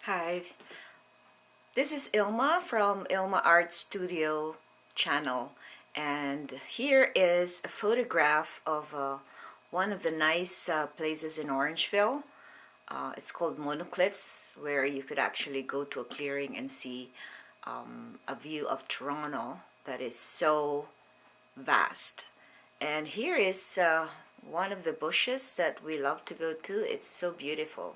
Hi, this is Ilma from Ilma Art Studio channel, and here is a photograph of one of the nice places in Orangeville. It's called Monocliffs, where you could actually go to a clearing and see a view of Toronto that is so vast. And here is one of the bushes that we love to go to. It's so beautiful.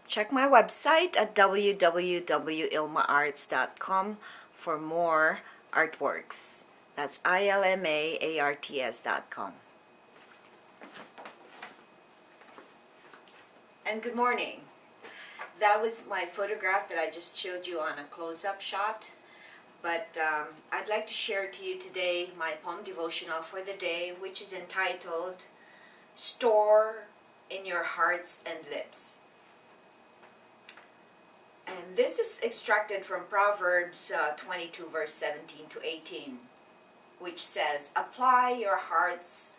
Check my website at www.ilmaarts.com for more artworks. That's ILMAARTS.com. And good morning. That was my photograph that I just showed you on a close-up shot. But I'd like to share to you today my poem devotional for the day, which is entitled, Store in Your Hearts and Lips. And this is extracted from Proverbs 22 verse 17 to 18, which says, Apply your hearts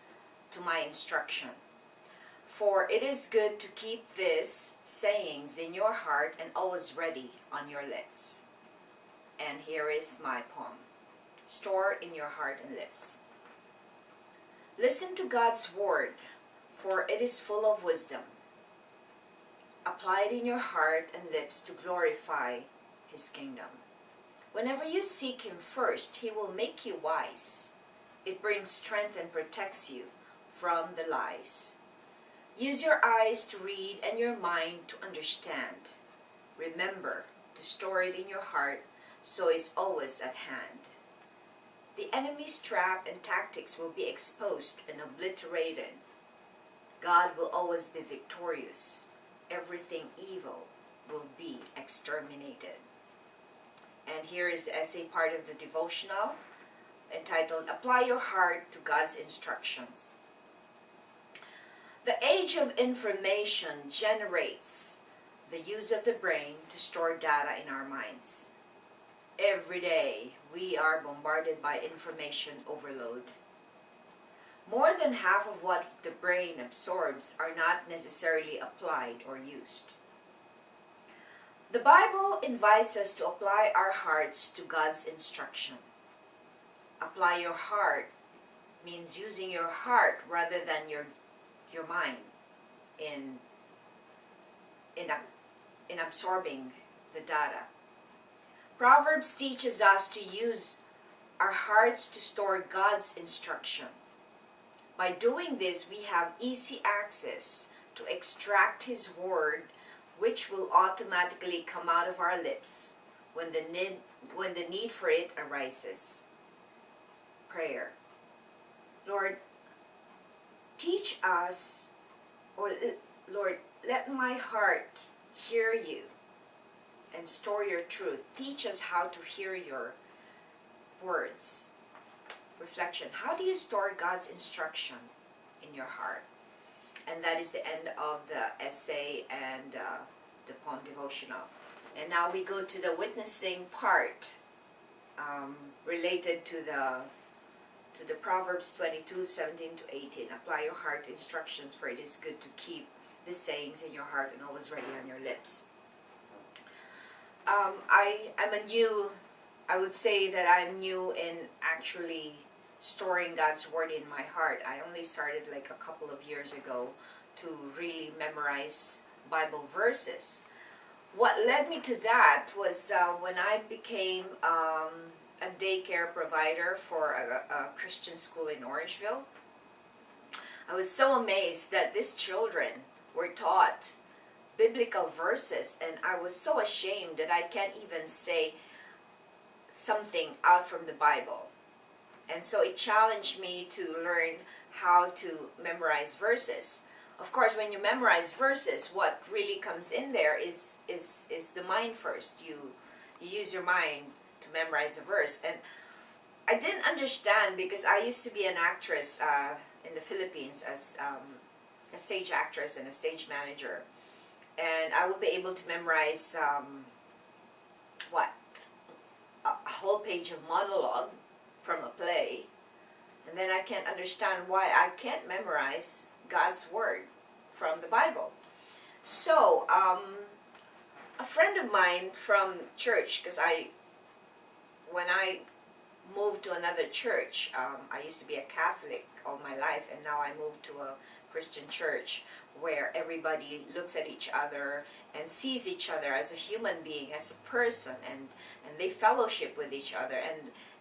to my instruction, for it is good to keep these sayings in your heart and always ready on your lips. And here is my poem, Store in Your Heart and Lips. Listen to God's word, for it is full of wisdom. Apply it in your heart and lips to glorify His kingdom. Whenever you seek Him first, He will make you wise. It brings strength and protects you from the lies. Use your eyes to read and your mind to understand. Remember to store it in your heart so it's always at hand. The enemy's trap and tactics will be exposed and obliterated. God will always be victorious. Everything evil will be exterminated. And here is the essay part of the devotional entitled, Apply Your Heart to God's Instructions. The age of information generates the use of the brain to store data in our minds. Every day, we are bombarded by information overload. More than half of what the brain absorbs are not necessarily applied or used. The Bible invites us to apply our hearts to God's instruction. Apply your heart means using your heart rather than your mind in absorbing the data. Proverbs teaches us to use our hearts to store God's instruction. By doing this, we have easy access to extract His word, which will automatically come out of our lips when the need for it arises. Prayer. Lord, teach us, or Lord, let my heart hear you and store your truth. Teach us how to hear your words. Reflection. How do you store God's instruction in your heart? And that is the end of the essay and the poem devotional. And now we go to the witnessing part related to the Proverbs 22, 17 to 18. Apply your heart to instructions, for it is good to keep the sayings in your heart and always ready on your lips. I would say that I'm new in actually storing God's word in my heart. I only started like a couple of years ago to really memorize Bible verses. What led me to that was when I became a daycare provider for a Christian school in Orangeville. I was so amazed that these children were taught biblical verses, and I was so ashamed that I can't even say something out from the Bible. And so it challenged me to learn how to memorize verses. Of course, when you memorize verses, what really comes in there is the mind first. You use your mind to memorize the verse. And I didn't understand, because I used to be an actress in the Philippines as a stage actress and a stage manager. And I would be able to memorize a whole page of monologue from a play, and then I can't understand why I can't memorize God's word from the Bible. So, a friend of mine from church, because when I moved to another church, I used to be a Catholic all my life, and now I moved to a Christian church where everybody looks at each other and sees each other as a human being, as a person, and they fellowship with each other,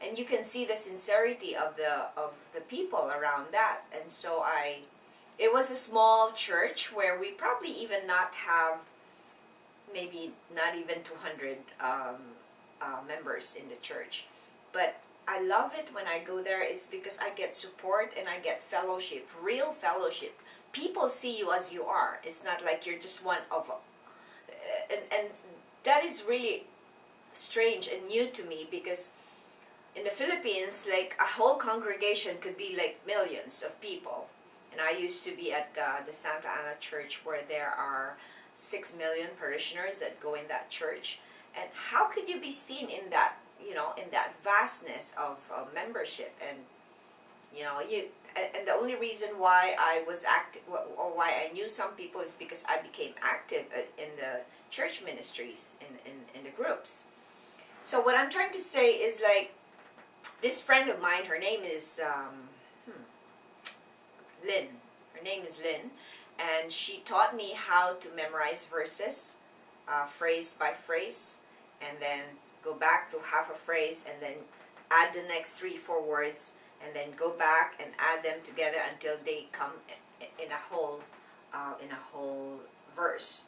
and you can see the sincerity of the people around that. And so it was a small church where we probably even not have, maybe not even 200 members in the church. But I love it when I go there. It's because I get support and I get fellowship, real fellowship. People see you as you are. It's not like you're just one of and that is really strange and new to me, because in the Philippines, like, a whole congregation could be like millions of people. And I used to be at the Santa Ana church, where there are 6 million parishioners that go in that church. And how could you be seen in that, in that vastness of membership? And and the only reason why I was active, or why I knew some people, is because I became active in the church ministries, in the groups. So what I'm trying to say is, like, this friend of mine, her name is Lynn. Her name is Lynn, and she taught me how to memorize verses, phrase by phrase, and then go back to half a phrase, and then add the next 3-4 words, and then go back and add them together until they come in a whole verse.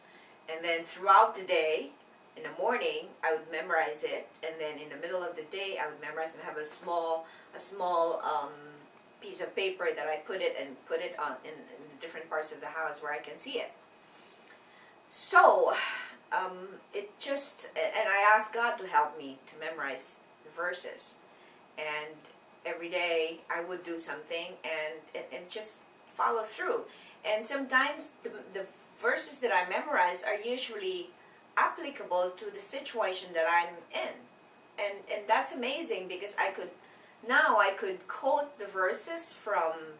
And then throughout the day, in the morning, I would memorize it, and then in the middle of the day, I would memorize and have a small piece of paper that I put it on in the different parts of the house where I can see it. So and I asked God to help me to memorize the verses, and every day I would do something and just follow through. And sometimes the verses that I memorize are usually applicable to the situation that I'm in, and that's amazing, because I could quote the verses from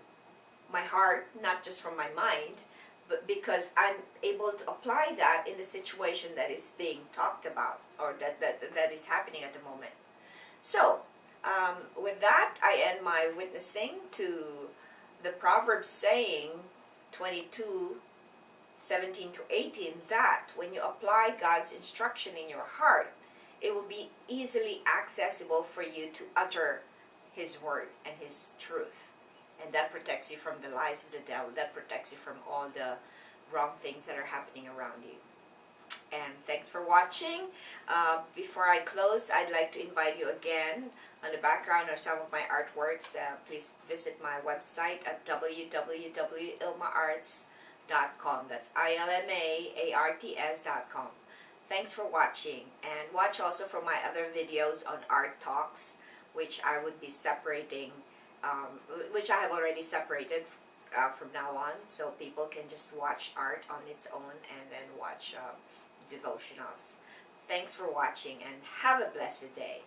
my heart, not just from my mind, but because I'm able to apply that in the situation that is being talked about, or that is happening at the moment. So with that, I end my witnessing to the Proverbs saying 22:17-18, that when you apply God's instruction in your heart, it will be easily accessible for you to utter His word and His truth. And that protects you from the lies of the devil. That protects you from all the wrong things that are happening around you. And thanks for watching. Before I close, I'd like to invite you again. On the background are some of my artworks. Please visit my website at www.ilmaarts.com. That's ILMAARTS.com. Thanks for watching. And watch also for my other videos on art talks, which I would be separating, which I have already separated from now on, so people can just watch art on its own and then watch devotionals. Thanks for watching, and have a blessed day.